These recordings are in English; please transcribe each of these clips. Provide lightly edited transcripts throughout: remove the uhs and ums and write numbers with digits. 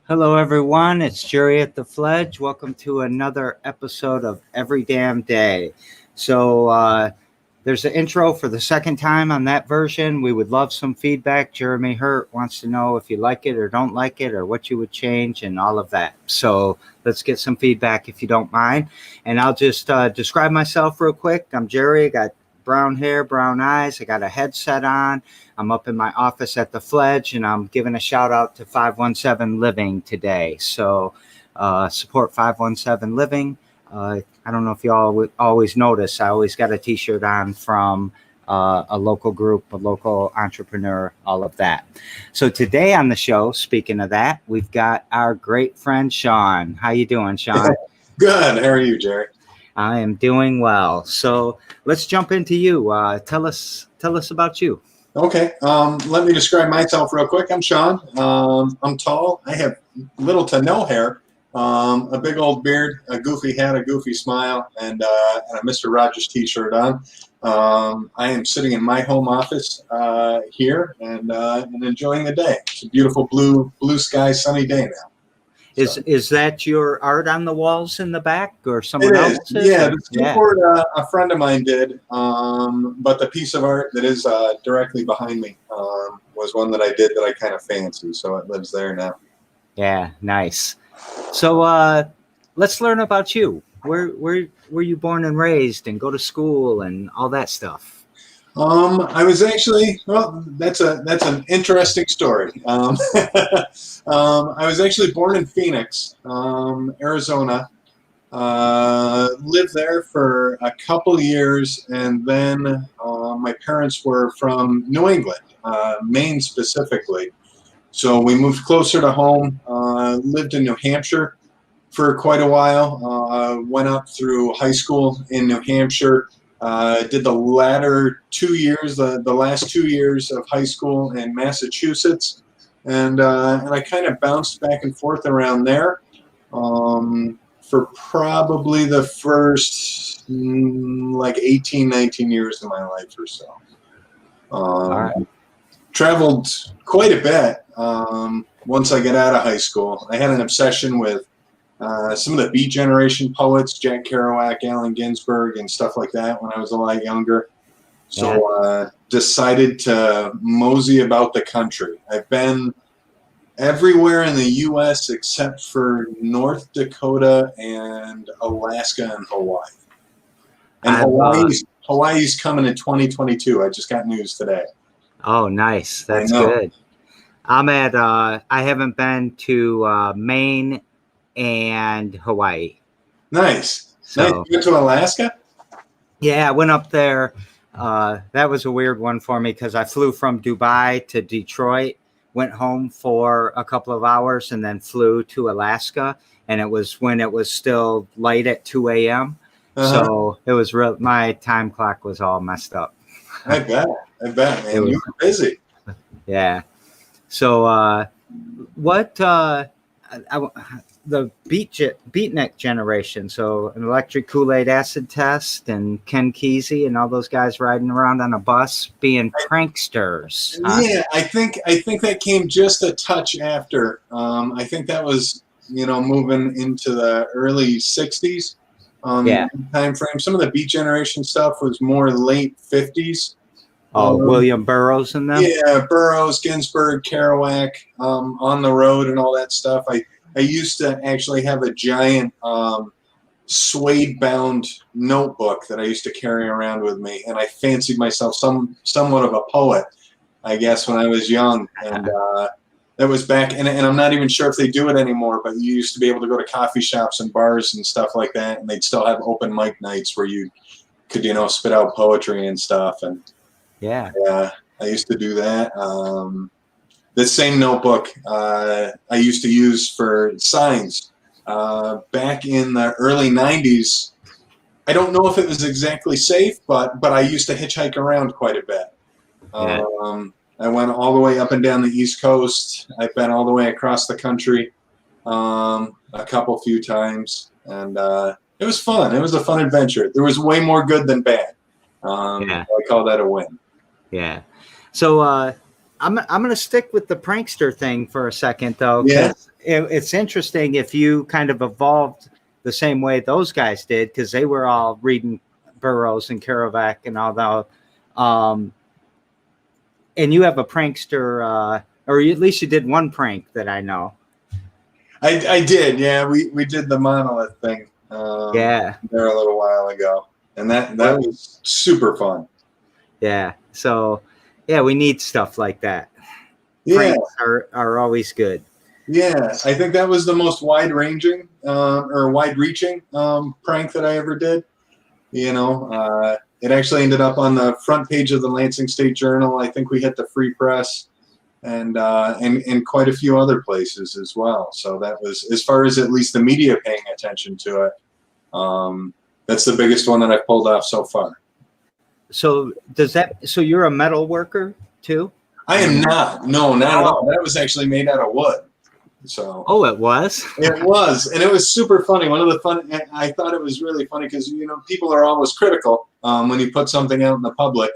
Hello, everyone. It's Jerry at the Fledge. Welcome to another episode of Every Damn Day. There's an intro for the second time on that version. We would love some feedback. Jeremy Hurt wants to know if you like it or don't like it or what you would change and all of that. So let's get some feedback if you don't mind. And I'll just describe myself real quick. I'm Jerry. I got brown hair, brown eyes. I got a headset on. I'm up in my office at the Fledge, and I'm giving a shout out to 517 Living today. So support 517 Living. I don't know if you all always notice, I always got a t-shirt on from a local group, a local entrepreneur, all of that. So today on the show, speaking of that, we've got our great friend, Shawn. How you doing, Shawn? Good. How are you, Jerry? I am doing well. So let's jump into you. Tell us about you. Okay. Let me describe myself real quick. I'm Shawn. I'm tall. I have little to no hair, a big old beard, a goofy hat, a goofy smile, and a Mr. Rogers t-shirt on. I am sitting in my home office here and enjoying the day. It's a beautiful blue sky, sunny day now. Is that your art on the walls in the back, or someone else's? Yeah, the skateboard a friend of mine did, but the piece of art that is directly behind me was one that I did that I kind of fancy, so it lives there now. Yeah, nice. So let's learn about you. Where were you born and raised, and go to school, and all that stuff? I was actually, that's an interesting story. I was actually born in Phoenix, Arizona. Lived there for a couple years, and then my parents were from New England, Maine specifically. So we moved closer to home. Lived in New Hampshire for quite a while. Went up through high school in New Hampshire. Did the last 2 years of high school in Massachusetts, and I kind of bounced back and forth around there for probably the first 18, 19 years of my life or so. All right. Traveled quite a bit once I got out of high school. I had an obsession with some of the Beat Generation poets, Jack Kerouac, Allen Ginsberg, and stuff like that when I was a lot younger. So decided to mosey about the country. I've been everywhere in the U.S. except for North Dakota and Alaska and Hawaii. And Hawaii's coming in 2022. I just got news today. Oh, nice. That's good. I'm at, I haven't been to Maine and Hawaii. Nice. So, nice. You went to Alaska? Yeah, I went up there. That was a weird one for me because I flew from Dubai to Detroit, went home for a couple of hours, and then flew to Alaska. And it was when it was still light at 2 a.m. So it was real. My time clock was all messed up. I bet, man. You were busy. Yeah. So the beatnik generation, so an electric Kool-Aid acid test and Ken Kesey and all those guys riding around on a bus being pranksters. Yeah, I think that came just a touch after. I think that was, moving into the early 60s time frame. Some of the Beat Generation stuff was more late 50s. William Burroughs and them? Yeah, Burroughs, Ginsberg, Kerouac, On the Road and all that stuff. I used to actually have a giant suede-bound notebook that I used to carry around with me, and I fancied myself somewhat of a poet, I guess, when I was young. And that was back, and I'm not even sure if they do it anymore, but you used to be able to go to coffee shops and bars and stuff like that, and they'd still have open mic nights where you could, spit out poetry and stuff. And I used to do that. This same notebook I used to use for signs back in the early 90s. I don't know if it was exactly safe, but I used to hitchhike around quite a bit. I went all the way up and down the East Coast. I've been all the way across the country a few times, and it was fun. It was a fun adventure. There was way more good than bad. I call that a win. Yeah. So I'm going to stick with the prankster thing for a second, though, Yeah. because it's interesting if you kind of evolved the same way those guys did, because they were all reading Burroughs and Kerouac and all that. And you have a prankster, or at least you did one prank that I know. I did. Yeah, we did the monolith thing. Yeah. There a little while ago, and that was super fun. Yeah. So, yeah, we need stuff like that. Yeah. Pranks are always good. Yeah, I think that was the most wide-ranging or wide-reaching prank that I ever did. You know, it actually ended up on the front page of the Lansing State Journal. I think we hit the Free Press and quite a few other places as well. So that was, as far as at least the media paying attention to it, that's the biggest one that I've pulled off so far. So so you're a metal worker too? I am not. No, not at all. That was actually made out of wood. So. Oh, it was? It was, and it was super funny. One of the fun, I thought it was really funny because, you know, people are always critical when you put something out in the public,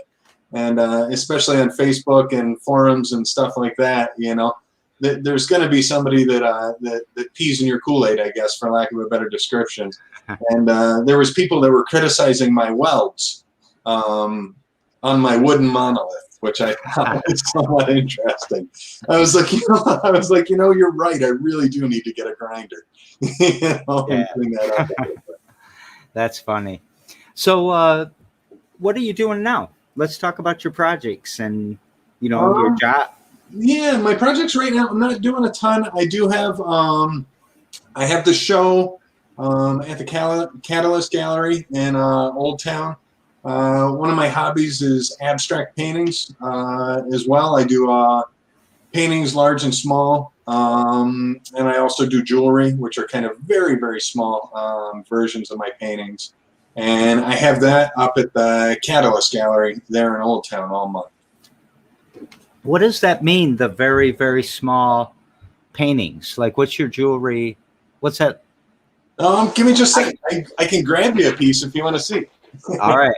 and especially on Facebook and forums and stuff like that. You know, there's going to be somebody that pees in your Kool-Aid, I guess, for lack of a better description. And there was people that were criticizing my welds on my wooden monolith, which I thought was somewhat interesting. I was like, you know, you're right. I really do need to get a grinder. You know, yeah. Clean that up. That's funny. So, what are you doing now? Let's talk about your projects and, you know, your job. Yeah, my projects right now, I'm not doing a ton. I do have, I have the show at the Katalyst Gallery in Old Town. One of my hobbies is abstract paintings as well. I do paintings large and small, and I also do jewelry, which are kind of very, very small versions of my paintings. And I have that up at the Katalyst Gallery there in Old Town all month. What does that mean, the very, very small paintings? Like, what's your jewelry? What's that? Give me just a second. I can grab you a piece if you want to see. All right.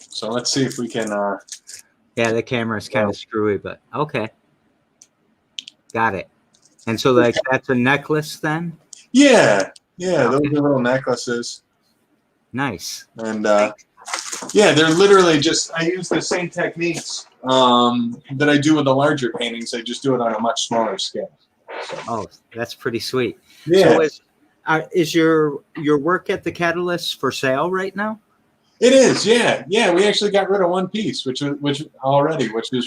So let's see if we can. Yeah, the camera is kind of screwy, but okay. Got it. And so, like, that's a necklace then? Yeah. Yeah, those are little necklaces. Nice. And yeah, they're literally just, I use the same techniques that I do with the larger paintings. I just do it on a much smaller scale. So. Oh, that's pretty sweet. Yeah. So is your work at the Katalyst for sale right now? It is, yeah. Yeah, we actually got rid of one piece, which was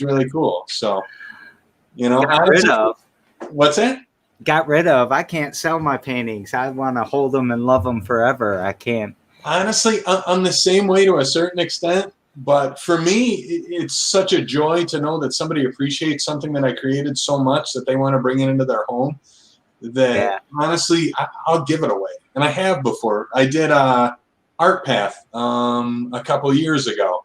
really cool. So, you know, got rid of. What's that? Got rid of. I can't sell my paintings. I want to hold them and love them forever. I can't. Honestly, I'm the same way to a certain extent, but for me, it's such a joy to know that somebody appreciates something that I created so much that they want to bring it into their home that honestly, I'll give it away. And I have before. I did Art Path a couple years ago,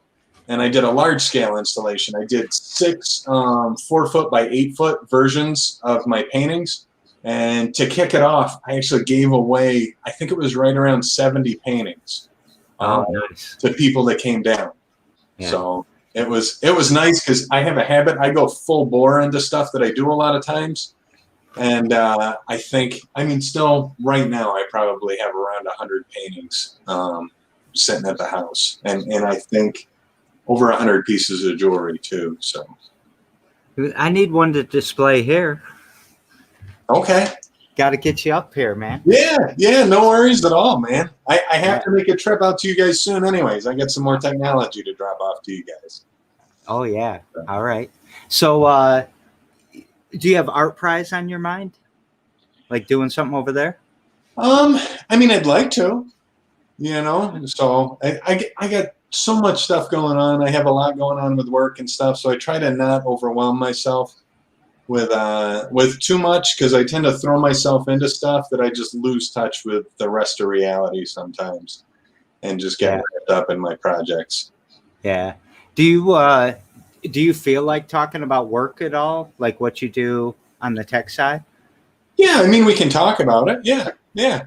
and I did a large scale installation. I did 6 4-foot by 8-foot versions of my paintings. And to kick it off, I actually gave away, I think it was right around 70 paintings nice. To people that came down. Yeah. So it was nice because I have a habit. I go full bore into stuff that I do a lot of times. And I think, I mean, still right now, I probably have around 100 paintings sitting at the house. And I think over 100 pieces of jewelry too. So I need one to display here. Okay. Got to get you up here, man. Yeah, no worries at all, man. I have to make a trip out to you guys soon anyways. I got some more technology to drop off to you guys. Oh, yeah. All right. So do you have art prize on your mind? Like doing something over there? I mean, I'd like to, you know. So I got so much stuff going on. I have a lot going on with work and stuff, so I try to not overwhelm myself with too much, because I tend to throw myself into stuff that I just lose touch with the rest of reality sometimes and just get wrapped up in my projects. Yeah. Do you feel like talking about work at all? Like what you do on the tech side? Yeah, I mean, we can talk about it. Yeah.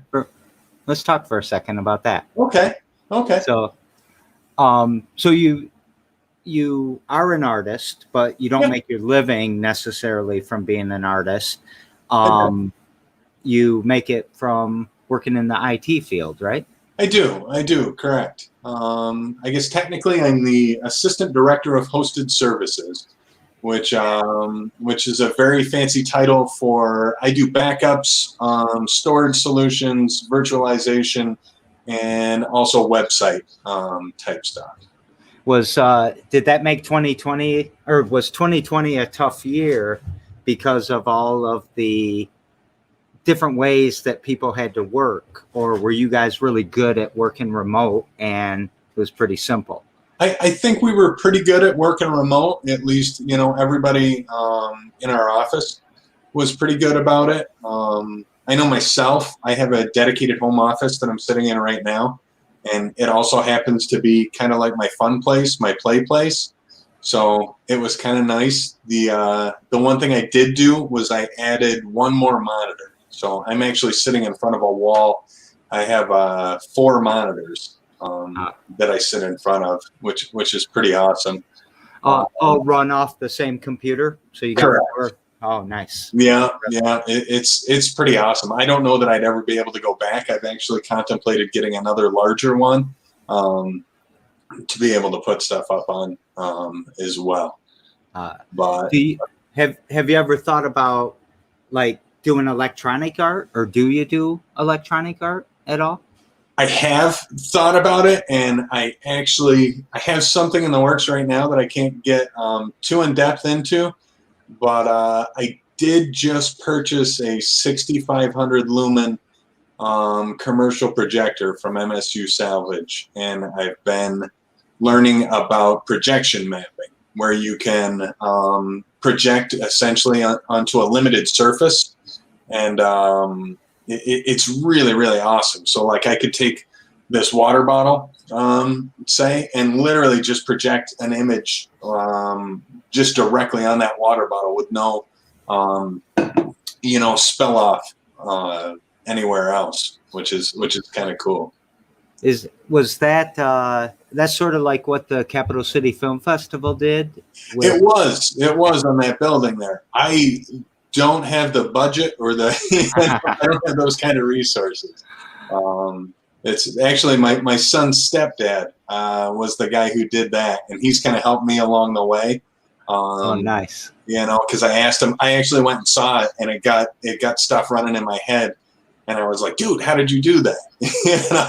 let's talk for a second about that. Okay. So, so you are an artist, but you don't Yeah. make your living necessarily from being an artist. Okay. You make it from working in the IT field, right? I do, correct. I guess technically I'm the assistant director of hosted services, which is a very fancy title for I do backups, storage solutions, virtualization, and also website type stuff. Did that make 2020, or was 2020 a tough year because of all of the different ways that people had to work, or were you guys really good at working remote and it was pretty simple? I think we were pretty good at working remote. At least, everybody in our office was pretty good about it. I know myself, I have a dedicated home office that I'm sitting in right now. And it also happens to be kind of like my fun place, my play place. So it was kind of nice. The one thing I did do was I added one more monitor. So I'm actually sitting in front of a wall. I have 4 monitors that I sit in front of, which is pretty awesome. All run off the same computer, so you got Correct. more. Oh, nice. Yeah. It's pretty awesome. I don't know that I'd ever be able to go back. I've actually contemplated getting another larger one to be able to put stuff up on as well. But have you ever thought about like doing electronic art, or do you do electronic art at all? I have thought about it, and I have something in the works right now that I can't get too in depth into. But I did just purchase a 6,500 lumen commercial projector from MSU Salvage, and I've been learning about projection mapping, where you can project essentially onto a limited surface, and it's really, really awesome. So like I could take this water bottle, say, and literally just project an image just directly on that water bottle with no, spill off anywhere else, which is kind of cool. Was that that's sort of like what the Capital City Film Festival did? It was on that building there. I don't have the budget or I don't have those kind of resources. It's actually my son's stepdad was the guy who did that, and he's kind of helped me along the way. Oh, nice. Because I asked him. I actually went and saw it, and it got stuff running in my head, and I was like, "Dude, how did you do that?"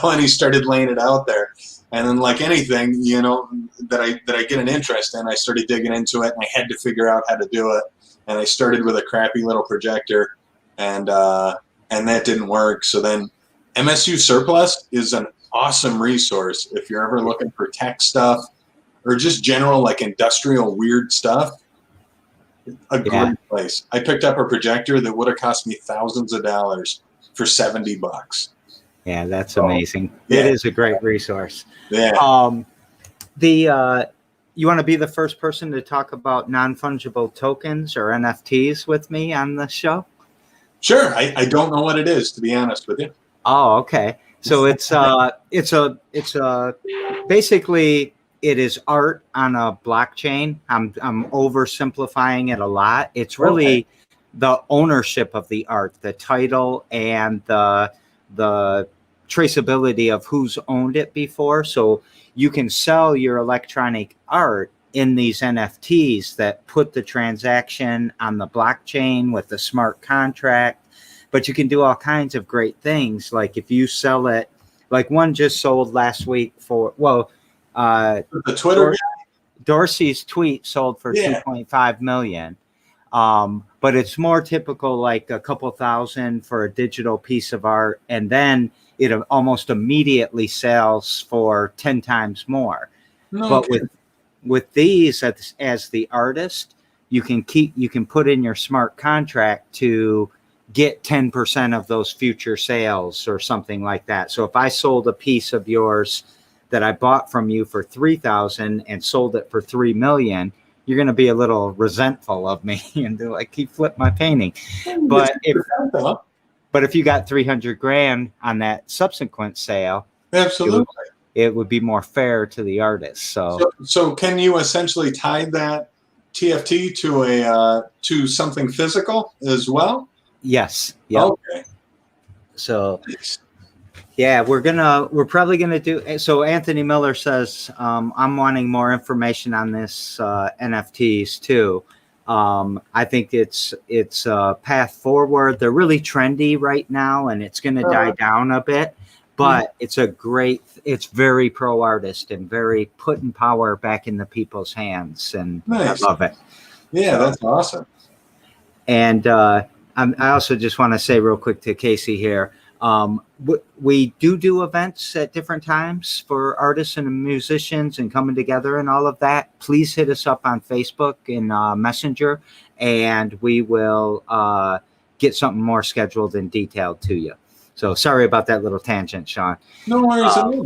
And he started laying it out there, and then like anything, that I get an interest in, I started digging into it, and I had to figure out how to do it. And I started with a crappy little projector, and that didn't work. So then MSU Surplus is an awesome resource if you're ever looking for tech stuff or just general like industrial weird stuff. A great place. I picked up a projector that would have cost me thousands of dollars for $70. Yeah, that's amazing. Yeah. It is a great resource. Yeah. You want to be the first person to talk about non-fungible tokens or NFTs with me on the show? Sure. I don't know what it is, to be honest with you. Oh, okay. So it's basically it is art on a blockchain. I'm oversimplifying it a lot. It's really the ownership of the art, the title, and the traceability of who's owned it before. So you can sell your electronic art in these NFTs that put the transaction on the blockchain with the smart contract. But you can do all kinds of great things. Like if you sell it, like one just sold last week for, the Twitter Dorsey's tweet sold for 2.5 million. But it's more typical, like a couple thousand for a digital piece of art. And then it almost immediately sells for 10 times more. But with these as the artist, you can put in your smart contract to get 10% of those future sales or something like that. So if I sold a piece of yours that I bought from you for 3,000 and sold it for 3 million, you're going to be a little resentful of me and be like, he flipped my painting. But But if you got 300 grand on that subsequent sale, Absolutely. it would be more fair to the artist. So can you essentially tie that TFT to something physical as well? Yes. Yeah. Okay. So yeah, we're probably gonna do. So Anthony Miller says I'm wanting more information on this NFTs too. I think it's a path forward. They're really trendy right now, and it's going to die down a bit. But it's very pro artist and very putting power back in the people's hands, and nice. I love it. Yeah, that's awesome. And I also just want to say real quick to Casey here. We do events at different times for artists and musicians and coming together and all of that. Please hit us up on Facebook and Messenger, and we will get something more scheduled and detailed to you. So sorry about that little tangent, Shawn. No worries at all,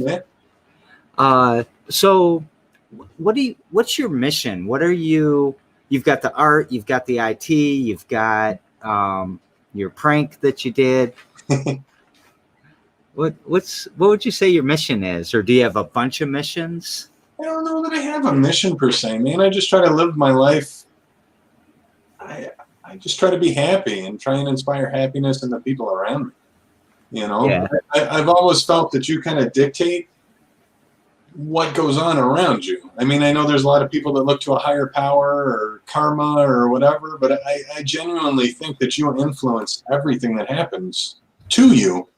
man. So what's your mission? What are you've got the art, you've got the IT, you've got your prank that you did. What would you say your mission is, or do you have a bunch of missions? I don't know that I have a mission per se, man. I just try to live my life. I just try to be happy and try and inspire happiness in the people around me. You know, yeah. I've always felt that you kind of dictate what goes on around you. I mean, I know there's a lot of people that look to a higher power or karma or whatever, but I genuinely think that you influence everything that happens to you.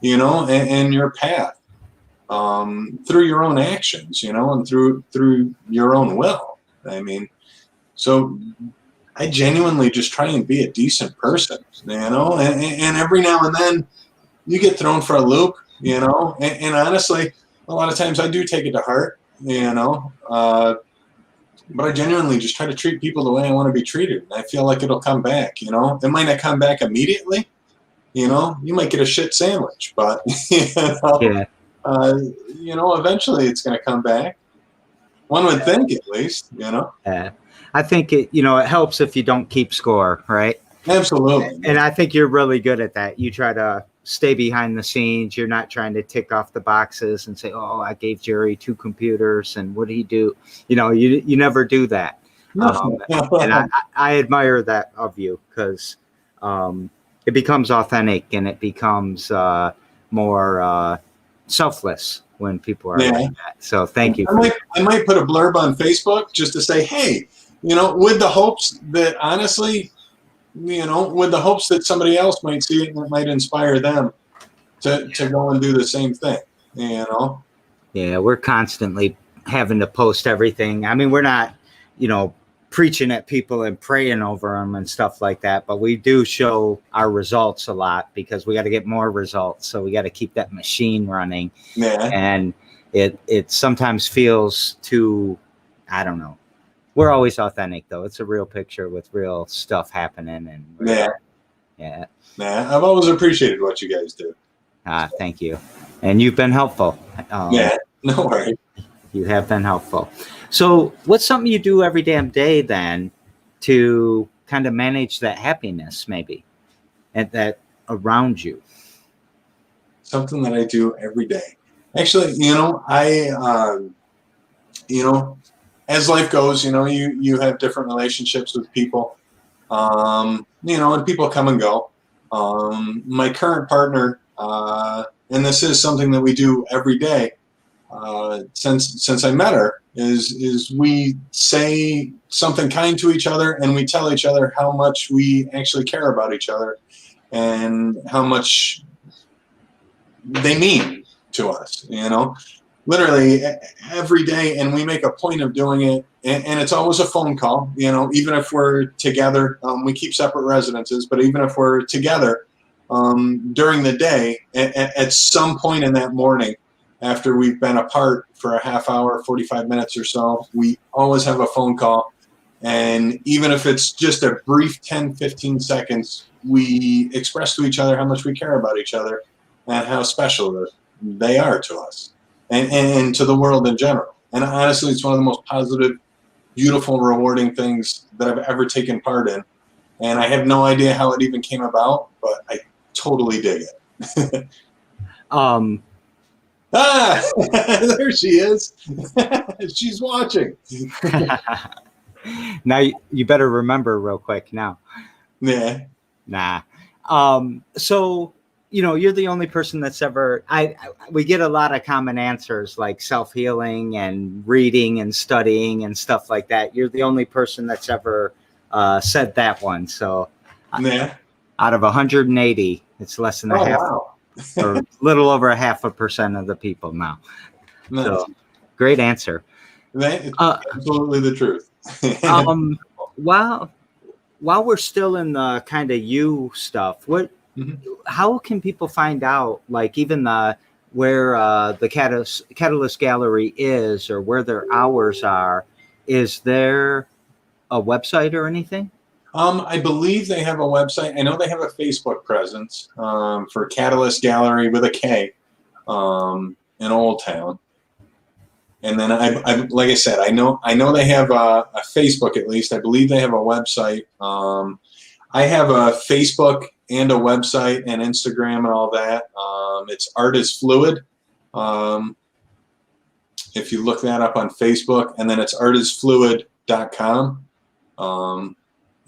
You know, and your path through your own actions, you know, and through your own will. I mean, so I genuinely just try and be a decent person, you know, and every now and then you get thrown for a loop, you know, and honestly, a lot of times I do take it to heart, you know, but I genuinely just try to treat people the way I want to be treated. I feel like it'll come back, you know. It might not come back immediately. You know, you might get a shit sandwich, but you know, eventually it's going to come back. One would think, at least, you know. I think it helps if you don't keep score, right? Absolutely. And I think you're really good at that. You try to stay behind the scenes. You're not trying to tick off the boxes and say, "Oh, I gave Jerry 2 computers, and what did he do?" You know, you never do that. And I admire that of you because. It becomes authentic and it becomes more selfless when people are like that. So thank you. I might put a blurb on Facebook just to say, hey, you know, with the hopes that honestly, you know, with the hopes that somebody else might see it and it might inspire them to go and do the same thing, you know? Yeah, we're constantly having to post everything. I mean, we're not, you know, preaching at people and praying over them and stuff like that, but we do show our results a lot because we got to get more results, so we got to keep that machine running. And it sometimes feels too, I don't know, we're always authentic though. It's a real picture with real stuff happening. And I've always appreciated what you guys do. Thank you, and you've been helpful. No worries. You have been helpful. So what's something you do every damn day then to kind of manage that happiness maybe and that around you? Something that I do every day. Actually, you know, you know, as life goes, you know, you have different relationships with people, you know, and people come and go. My current partner, and this is something that we do every day, since I met her, is we say something kind to each other and we tell each other how much we actually care about each other and how much they mean to us, you know, literally every day. And we make a point of doing it. And it's always a phone call, you know, even if we're together, we keep separate residences, but even if we're together during the day, at some point in that morning, after we've been apart for a half hour, 45 minutes or so, we always have a phone call. And even if it's just a brief 10, 15 seconds, we express to each other how much we care about each other and how special they are to us and to the world in general. And honestly, it's one of the most positive, beautiful, rewarding things that I've ever taken part in. And I have no idea how it even came about, but totally dig it. Um, There she is. She's watching. now you better remember real quick now. Yeah. Nah. So, you're the only person that's ever, we get a lot of common answers like self-healing and reading and studying and stuff like that. You're the only person that's ever said that one. So Yeah. out of 180, it's less than a Oh, half wow. or a little over a 0.5% of the people now. Nice. So great answer. That is absolutely the truth. While we're still in the kind of you stuff, how can people find out, like even where the Katalyst gallery is or where their hours are? Is there a website or anything? I believe they have a website. I know they have a Facebook presence for Katalyst Gallery with a K in Old Town. And then I like I said, I know they have a Facebook at least. I believe they have a website. I have a Facebook and a website and Instagram and all that. It's Art is Fluid. If you look that up on Facebook, and then it's artisfluid.com.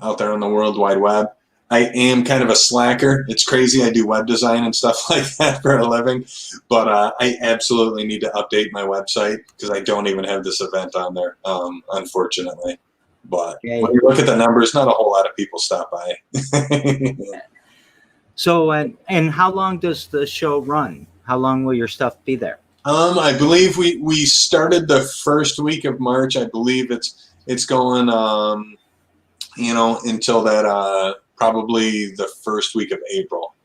Out there on the World Wide Web. I am kind of a slacker. It's crazy. I do web design and stuff like that for a living, but I absolutely need to update my website because I don't even have this event on there, unfortunately. But when you look at the numbers, not a whole lot of people stop by. So, and how long does the show run? How long will your stuff be there? I believe we started the first week of March. I believe it's going until that probably the first week of April.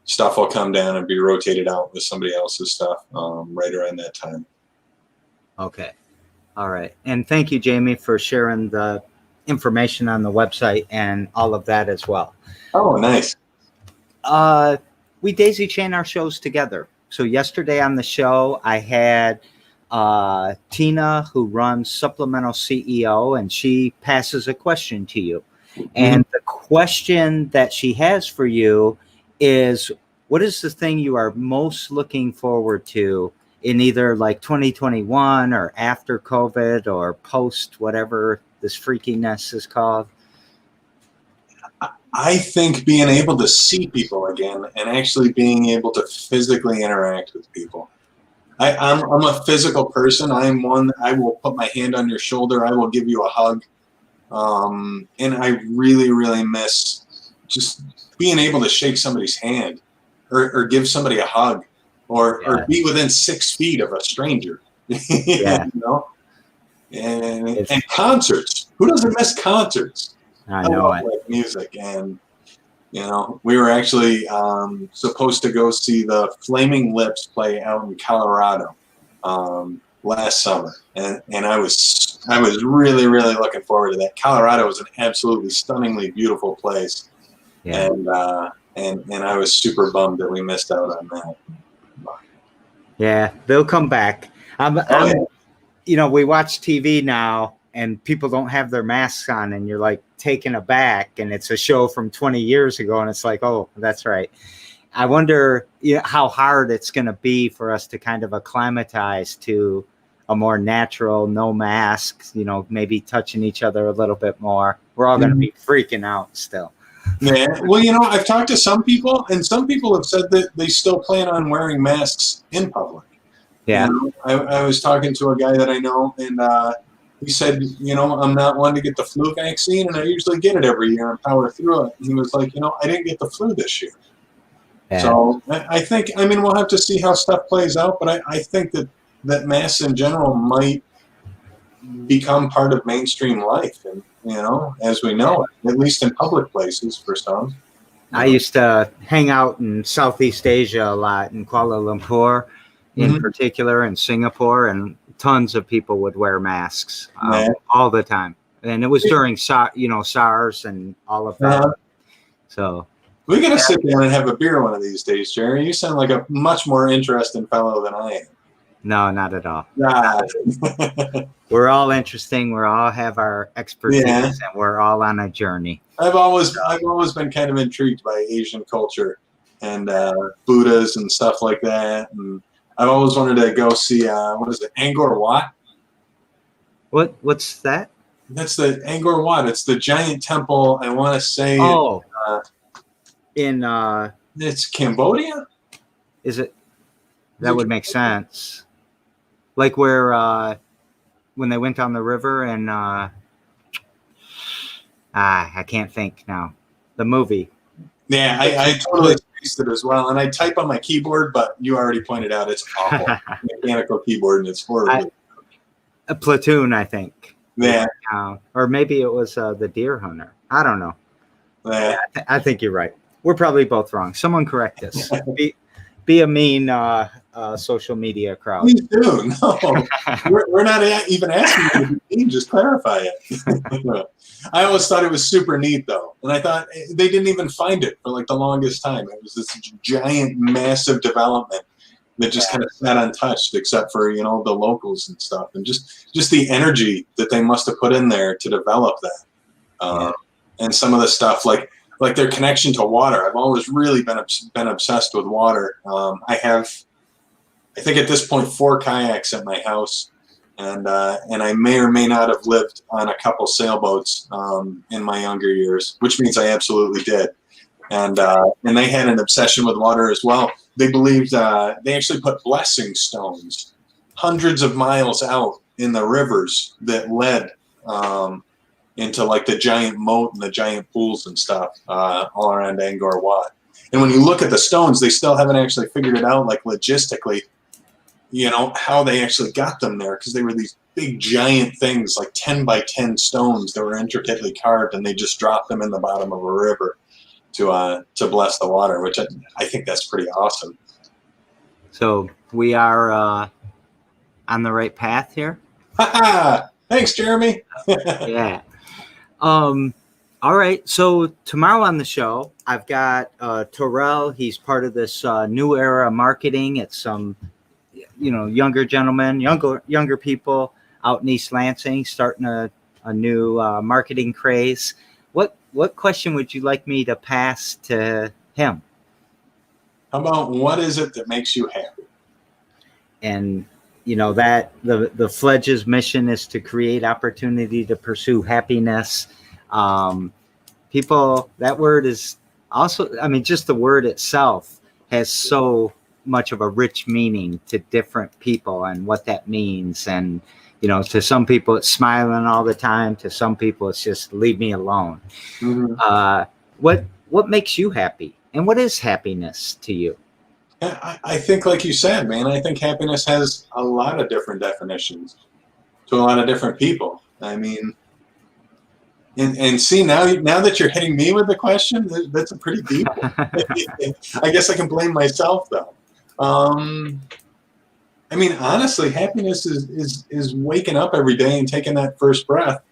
Stuff will come down and be rotated out with somebody else's stuff right around that time. Okay. All right. And thank you, Jamie, for sharing the information on the website and all of that as well. Oh, nice. We daisy chain our shows together. So yesterday on the show, I had Tina, who runs Supplemental CEO, and she passes a question to you. And the question that she has for you is, what is the thing you are most looking forward to in either like 2021 or after COVID or post whatever this freakiness is called? I think being able to see people again and actually being able to physically interact with people. I'm a physical person. I'm one, I will put my hand on your shoulder. I will give you a hug. And I really, really miss just being able to shake somebody's hand or give somebody a hug or be within 6 feet of a stranger. Yeah. And concerts. Who doesn't miss concerts? I know love music. And, we were actually supposed to go see the Flaming Lips play out in Colorado last summer. And I was really, really looking forward to that. Colorado is an absolutely stunningly beautiful place. Yeah. And I was super bummed that we missed out on that. Yeah, they'll come back. We watch TV now and people don't have their masks on and you're like taken aback and it's a show from 20 years ago and it's like, oh, that's right. I wonder how hard it's going to be for us to kind of acclimatize to a more natural, no masks, maybe touching each other a little bit more. We're all going to be freaking out still. Yeah. Well, I've talked to some people and some people have said that they still plan on wearing masks in public. Yeah. I was talking to a guy that I know and he said, I'm not one to get the flu vaccine and I usually get it every year and power through it. And he was like, I didn't get the flu this year. Yeah. So I think, we'll have to see how stuff plays out, but I think that masks in general might become part of mainstream life, and as we know it, at least in public places for some. I used to hang out in Southeast Asia a lot, in Kuala Lumpur in particular, and Singapore, and tons of people would wear masks all the time. And it was during SARS and all of that. So we got to sit down and have a beer one of these days, Jerry. You sound like a much more interesting fellow than I am. No, not at all. Nah. We're all interesting. We all have our expertise, and we're all on a journey. I've always been kind of intrigued by Asian culture, and Buddhas and stuff like that. And I've always wanted to go see what is it, Angkor Wat? What's that? That's the Angkor Wat. It's the giant temple. I want to say Oh, in it's Cambodia. Is it? That would make sense. Like where when they went on the river and I can't think now. The movie. Yeah, I totally spaced it as well. And I type on my keyboard, but you already pointed out it's awful. Mechanical keyboard, and it's horrible. A Platoon, I think. Yeah. Or maybe it was The Deer Hunter. I don't know. Yeah. I think you're right. We're probably both wrong. Someone correct us. Be a mean social media crowd. Please do. No, we're not even asking you to be mean. Just clarify it. I always thought it was super neat, though. And I thought they didn't even find it for like the longest time. It was this giant, massive development that just kind of sat untouched, except for, you know, the locals and stuff. And just the energy that they must have put in there to develop that. And some of the stuff, like their connection to water. I've always really been obsessed with water. I have, I think at this point, 4 kayaks at my house. And I may or may not have lived on a couple sailboats in my younger years, which means I absolutely did. And they had an obsession with water as well. They believed they actually put blessing stones hundreds of miles out in the rivers that led into like the giant moat and the giant pools and stuff all around Angkor Wat. And when you look at the stones, they still haven't actually figured it out, like logistically, you know, how they actually got them there, because they were these big giant things, like 10 by 10 stones that were intricately carved, and they just dropped them in the bottom of a river to bless the water, which I think that's pretty awesome. So we are on the right path here. Thanks, Jeremy. Yeah. All right. So tomorrow on the show, I've got Terrell. He's part of this new era marketing. It's some, you know, younger gentlemen, younger people out in East Lansing starting a new marketing craze. What question would you like me to pass to him? How about what is it that makes you happy? And you know that the Fledge's mission is to create opportunity to pursue happiness. People, that word is also, I mean, just the word itself has so much of a rich meaning to different people and what that means. And, you know, to some people it's smiling all the time. To some people it's just leave me alone. Mm-hmm. What makes you happy? And what is happiness to you? I think, like you said, man, I think happiness has a lot of different definitions to a lot of different people. I mean, and see, now that you're hitting me with the question, that's a pretty deep one. I guess I can blame myself, though. I mean, honestly, happiness is waking up every day and taking that first breath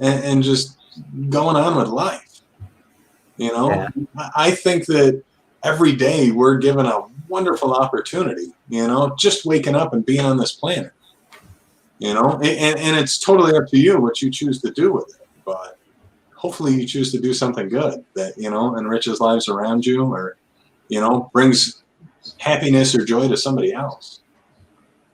and just going on with life. You know, yeah. I think that every day we're given a wonderful opportunity, you know, just waking up and being on this planet, you know, and it's totally up to you what you choose to do with it. But hopefully you choose to do something good that, you know, enriches lives around you, or, you know, brings happiness or joy to somebody else.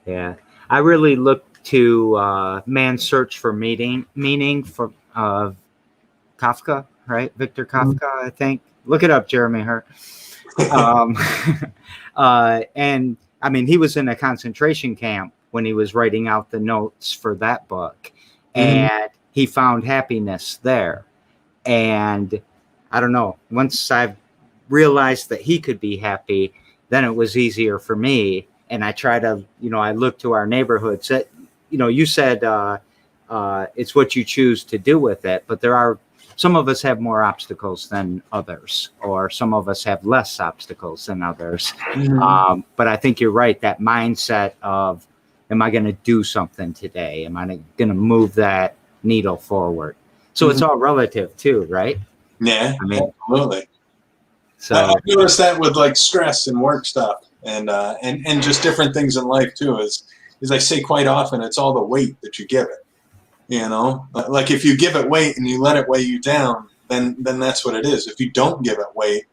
Yeah. I really look to Man's Search for Meaning for Kafka, right? Victor Kafka, I think. Look it up, Jeremy Hurt. And I mean, he was in a concentration camp when he was writing out the notes for that book, and he found happiness there. And I don't know, once I realized that he could be happy, then it was easier for me. And I try to, you know, I look to our neighborhoods. That, you know, you said it's what you choose to do with it, but there are, some of us have more obstacles than others, or some of us have less obstacles than others. Mm-hmm. But I think you're right. That mindset of, am I going to do something today? Am I going to move that needle forward? So it's all relative too, right? Yeah, I mean, absolutely. So I've noticed that with like stress and work stuff and just different things in life too, is I say quite often, it's all the weight that you give it. You know, like if you give it weight and you let it weigh you down, then that's what it is. If you don't give it weight,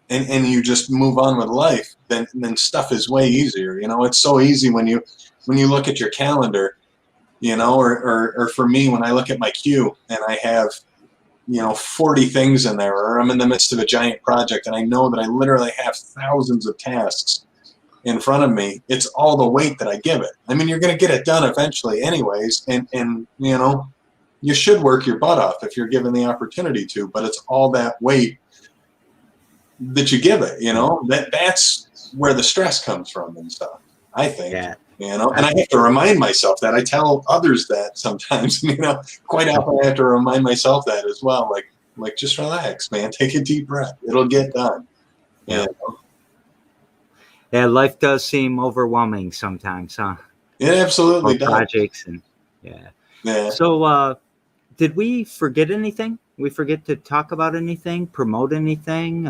and you just move on with life, then stuff is way easier. It's so easy when you look at your calendar, or for me, when I look at my queue and I have 40 things in there, or I'm in the midst of a giant project and I know that I literally have thousands of tasks in front of me. It's all the weight that I give it. I mean, you're going to get it done eventually anyways, and you should work your butt off if you're given the opportunity to, but it's all that weight that you give it, that's where the stress comes from and stuff, I think. Yeah. And I have to remind myself that. I tell others that sometimes, quite often I have to remind myself that as well. Like just relax, man. Take a deep breath. It'll get done. Yeah. Yeah, life does seem overwhelming sometimes, huh? It absolutely does. Projects and yeah. So, did we forget anything? We forget to talk about anything, promote anything?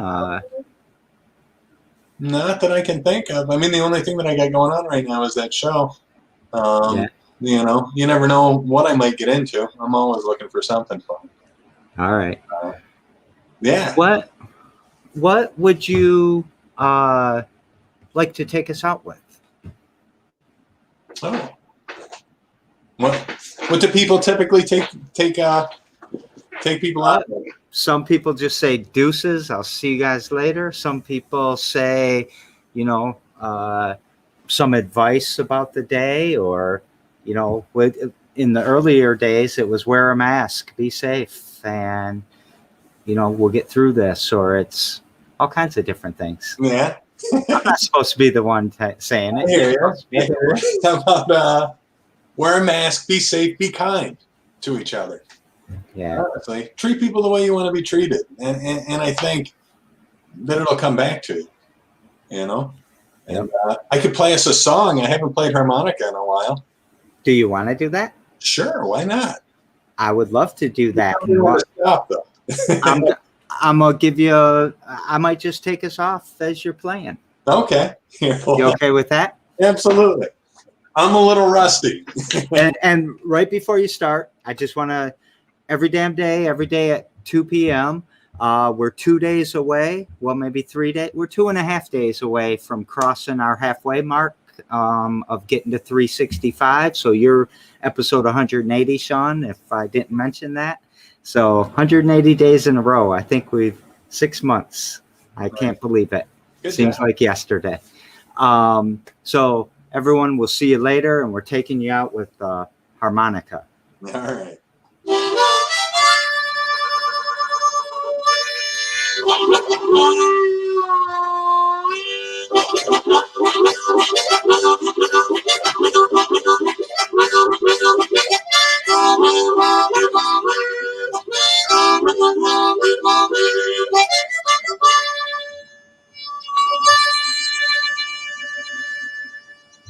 Not that I can think of. I mean, the only thing that I got going on right now is that show. You never know what I might get into. I'm always looking for something fun. All right. Yeah. What would you like to take us out with? Oh. What do people typically take people out with? Some people just say deuces. I'll see you guys later. Some people say, some advice about the day, or, in the earlier days, it was wear a mask, be safe, and, we'll get through this, or it's all kinds of different things. Yeah. I'm not supposed to be the one saying it. I hear you. How about wear a mask, be safe, be kind to each other. Yeah. Honestly, treat people the way you want to be treated, and I think that it'll come back to you. And I could play us a song. I haven't played harmonica in a while. Do you want to do that? Sure, why not? I would love to do that. Stop, though. I'm gonna give you. I might just take us off as you're playing. Okay. You okay with that? Absolutely. I'm a little rusty. and right before you start, I just want to. Every day at 2 p.m. We're 2 days away. Well, maybe 3 days. We're 2.5 days away from crossing our halfway mark of getting to 365. So you're episode 180, Shawn, if I didn't mention that. So 180 days in a row. I think we've 6 months. I can't believe it. Good Seems job. like yesterday. So everyone, we'll see you later, and we're taking you out with harmonica. All right. What?